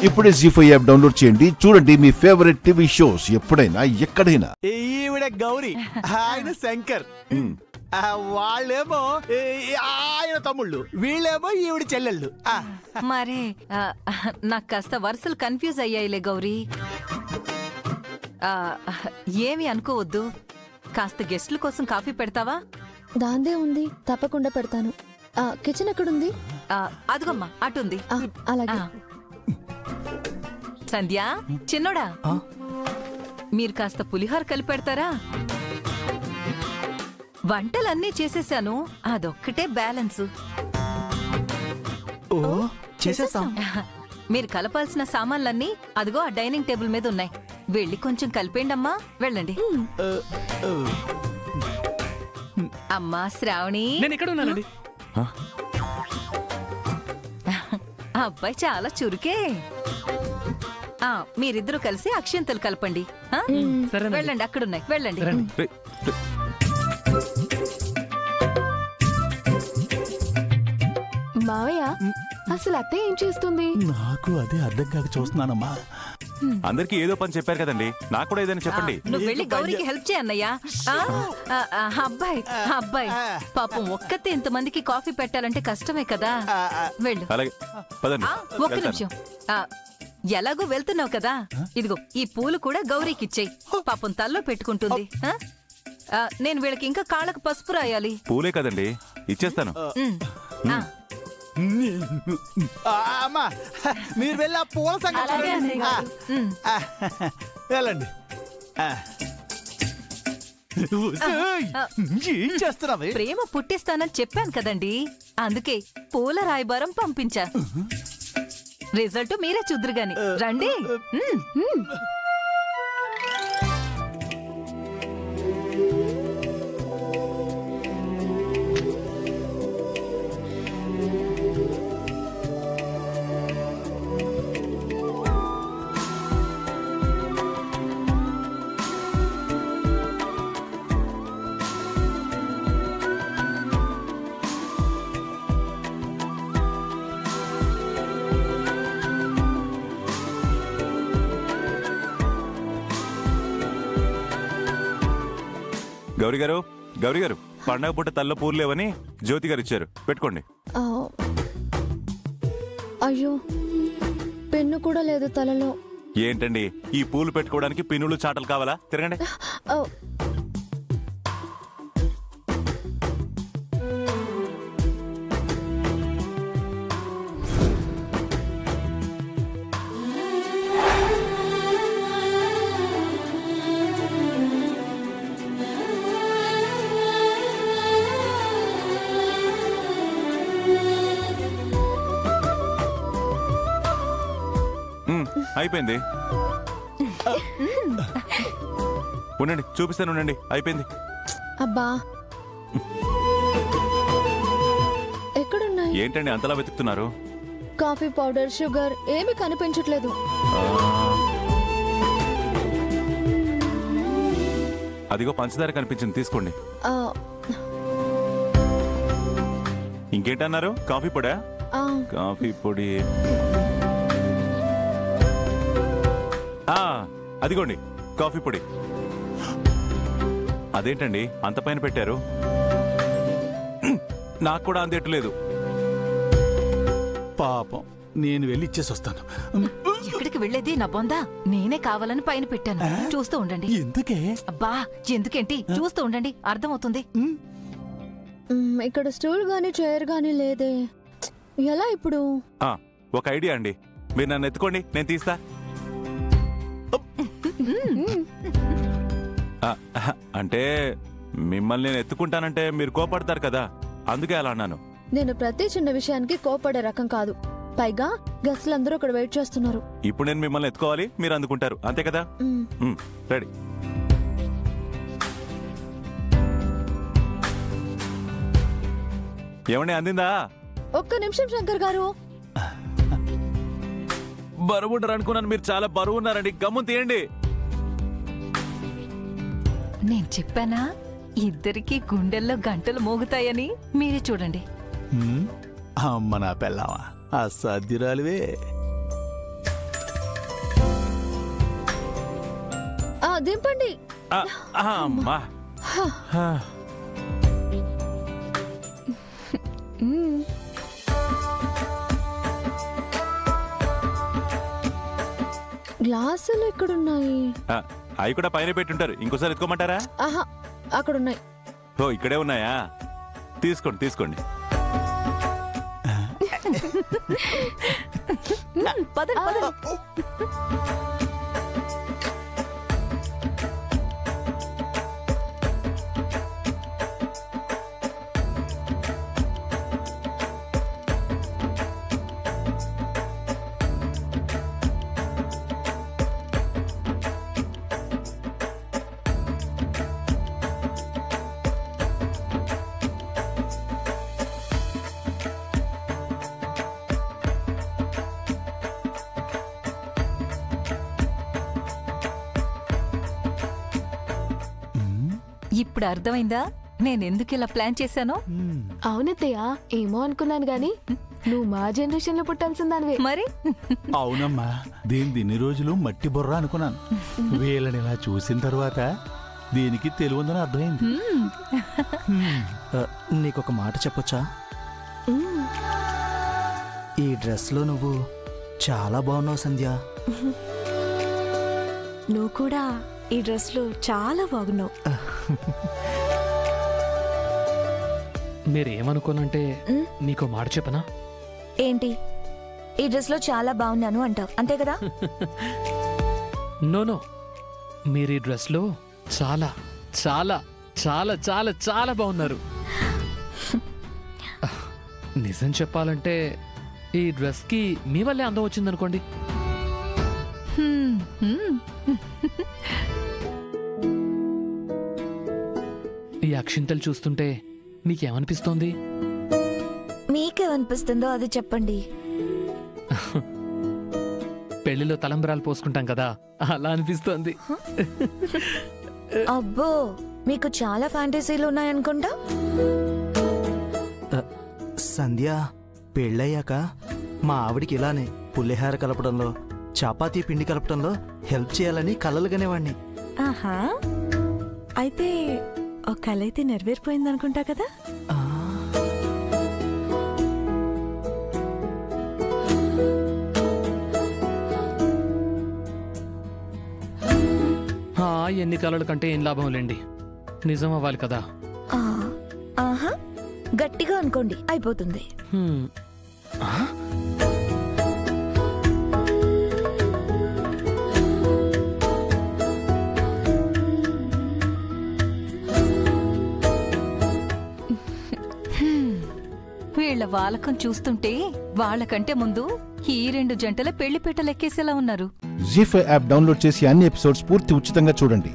ఇప్పుడే జీ5 app download చేయండి. చూడండి మీ ఫేవరెట్ టీవీ షోస్ ఎప్పుడైనా ఎక్కడైనా. ఈవిడ గౌరీ, ఆయన శంకర్, వాళ్ళేమో ఆయన తమ్ముళ్ళు, వీళ్ళేమో ఈవిడ చెల్లెళ్ళు. మరే నాకు కాస్త వరుసలు కన్ఫ్యూజ్ అయ్యాయిలే గౌరీ. ఏమి అనుకోవద్దు, కాస్త గెస్ట్ల కోసం కాఫీ పెడతావా? దాందే ఉంది, తప్పకుండా పెడతాను. కిచెన్ ఎక్కడుంది? అదిగమ్మా అటుంది. అలాగే. సంధ్య, చిన్నోడా, మీరు కాస్త పులిహోర కలిపి పెడతారా? వంటలన్నీ చేసేసాను, అదొక్కటే బ్యాలెన్స్. మీరు కలపాల్సిన సామాన్లన్నీ అదిగో ఆ డైనింగ్ టేబుల్ మీద ఉన్నాయి. వెళ్ళి కొంచెం కలిపేండమ్మా, వెళ్ళండి. అమ్మా శ్రావణి, నేను ఇక్కడ ఉన్నానండి. అబ్బాయి చాలా చురుకే. మీరిద్దరూ కలిసి అక్షంతలు కలపండి. వెళ్ళండి, అక్కడున్నాయి, వెళ్ళండి. మావయ్య, అసలు అత్త ఏం చేస్తుంది? నాకు అదే అర్థం కాక చూస్తున్నానమ్మా. అందరికి ఏదో పని చెప్పారు కదండి, నాకు కూడా ఏదైనా చెప్పండి. నువ్వు వెళ్ళి గౌరీకి హెల్ప్ చేయన్నయ్యా. అబ్బాయి అబ్బాయి పాపం ఒక్కతే ఇంతమందికి కాఫీ పెట్టాలంటే కష్టమే కదా. వెళ్ళు. ఒక్క నిమిషం, ఎలాగో వెళ్తున్నావు కదా, ఇదిగో ఈ పూలు కూడా గౌరీకి ఇచ్చేయి, పాపం తల్లో పెట్టుకుంటుంది. నేను వీళ్ళకి ఇంకా కాళ్ళకు పసుపు రాయాలి. పూలే కదండి, ఇచ్చేస్తాను. అమ్మా, మీరు వెళ్ళి ఆ పూల సంగతి వెళ్ళండి. ఏం చేస్తున్నావే? ప్రేమ పుట్టిస్తానని చెప్పాను కదండి, అందుకే పూల రాయబారం పంపించా. రిజల్ట్ మీరే చూద్దరు గాని, రండి. గౌరీ గారు, గౌరీ గారు, పండగ పూట తల్ల పూలు లేవని జ్యోతి గారు ఇచ్చారు, పెట్టుకోండి. అయ్యో, పెన్ను కూడా లేదు తలలో. ఏంటండి, ఈ పూలు పెట్టుకోవడానికి పిన్నులు చాటలు కావాలా? తిరగండి. అయిపోయింది. ఉండండి, చూపిస్తాను, ఉండండి. అయిపోయింది. అబ్బా, ఎక్కడున్నాయి? ఏంటండి అంతలా వెతుకుతున్నారు? కాఫీ పౌడర్, షుగర్ ఏమీ కనిపించట్లేదు. అదిగో పంచదార కనిపించింది, తీసుకోండి. ఇంకేంటన్నారు? కాఫీ పొడా? కాఫీ పొడి అదిగోండి, కాఫీ పొడి. అదేంటండి అంత పైన పెట్టారు? నాకు కూడా అందేట్లేదు. పాపం, నేను వెళ్ళి ఇచ్చేసి వస్తాను. ఎక్కడికి వెళ్ళేది నా బొందా? నేనే కావాలని పైన పెట్టాను, చూస్తూ ఉండండి. ఎందుకే? అబ్బా, ఎందుకేంటి, చూస్తూ ఉండండి, అర్థమవుతుంది. ఇక్కడ స్టూల్ గానీ చైర్ గానీ లేదే, ఎలా ఇప్పుడు? ఒక ఐడియా అండి, మీరు నన్ను ఎత్తుకోండి, నేను తీస్తా. అంటే మిమ్మల్ని నేను ఎత్తుకుంటానంటే మీరు కోపడతారు కదా, అందుకే అలా అన్నాను. నేను ప్రతి చిన్న విషయానికి కోపడే రకం కాదు, పైగా గెస్ట్లందరూ ఇక్కడ వెయిట్ చేస్తున్నారు. ఇప్పుడు నేను మిమ్మల్ని ఎత్తుకోవాలి, మీరు అందుకుంటారు, అంతే కదా? రెడీ. ఏమండి, అందిందా? ఒక్క నిమిషం శంకర్ గారు. బరువు ఉండరు అనుకున్నాను, మీరు చాలా బరువు ఉన్నారండి. గమ్ము తీయండి. నేను చెప్పానా ఇద్దరికి గుండెల్లో గంటలు మోగుతాయని? మీరే చూడండి. అమ్మ నా పెళ్ళావా, అసాధ్యురాలివే. దింపండి. అమ్మా గ్లాసులు ఎక్కడున్నాయి? అవి కూడా పైన పెట్టుంటారు, ఇంకోసారి ఎత్తుకోమంటారా? ఆహా, అక్కడున్నాయి. ఓ ఇక్కడే ఉన్నాయా? తీసుకోండి తీసుకోండి. పదండి పదండి. ఇప్పుడు అర్థమైందా నేనెందుకు ఇలా ప్లాన్ చేశాను? అవునత్తయ్య, ఏమో అనుకున్నాను గాని నువ్వు మా జనరేషన్ లో పుట్టాల్సిందానివే. మరి అవునమ్మా, దీన్ని రోజులు మట్టి బుర్ర అనుకున్నాను. వీళ్ళని ఇలా చూసిన తర్వాత దీనికి తెలివిందని అర్థమైంది. నీకొక మాట చెప్పొచ్చా? ఈ డ్రెస్ లో నువ్వు చాలా బాగున్నావు సంధ్య. నువ్వు కూడా ఈ డ్రెస్ లో చాలా బాగున్నావు. మీరేమనుకోనంటే నీకో మాట చెప్పనా? ఏంటి? ఈ డ్రెస్ లో చాలా బాగున్నాను అంటావు అంతే కదా? నో, మీరు ఈ డ్రెస్ లో చాలా చాలా చాలా చాలా చాలా బాగున్నారు. నిజం చెప్పాలంటే ఈ డ్రెస్ కి మీ వల్లే అందం వచ్చిందనుకోండి. ఈ అక్షింతలు చూస్తుంటే మీకేమనిపిస్తోంది? మీకేమనిపిస్తుందో అది చెప్పండి. పెళ్లిలో తలంబ్రాలు పోసుకుంటాం కదా, అలా అనిపిస్తోంది. అబ్బో, మీకు చాలా ఫ్యాంటసీలు ఉన్నాయనుకుంటా. సంధ్య, పెళ్ళయ్యాక మా ఆవిడికి ఇలానే పులిహార కలపడంలో, చపాతీ పిండి కలపడంలో హెల్ప్ చేయాలని కలలుగానేవాణ్ణి. ఆహా, అయితే ఒక కల అయితే నెరవేరిపోయిందనుకుంటా కదా? ఎన్ని కలల కంటే ఏం లాభం లేండి, నిజం అవ్వాలి కదా. ఆహా, గట్టిగా అనుకోండి అయిపోతుంది. వీళ్ల వాలకం చూస్తుంటే వాళ్ళకంటే ముందు ఈ 2 జంటల పెళ్లి పీట లెక్కేసేలా ఉన్నారు. జీ5 యాప్ డౌన్లోడ్ చేసి అన్ని ఎపిసోడ్స్ పూర్తి ఉచితంగా చూడండి.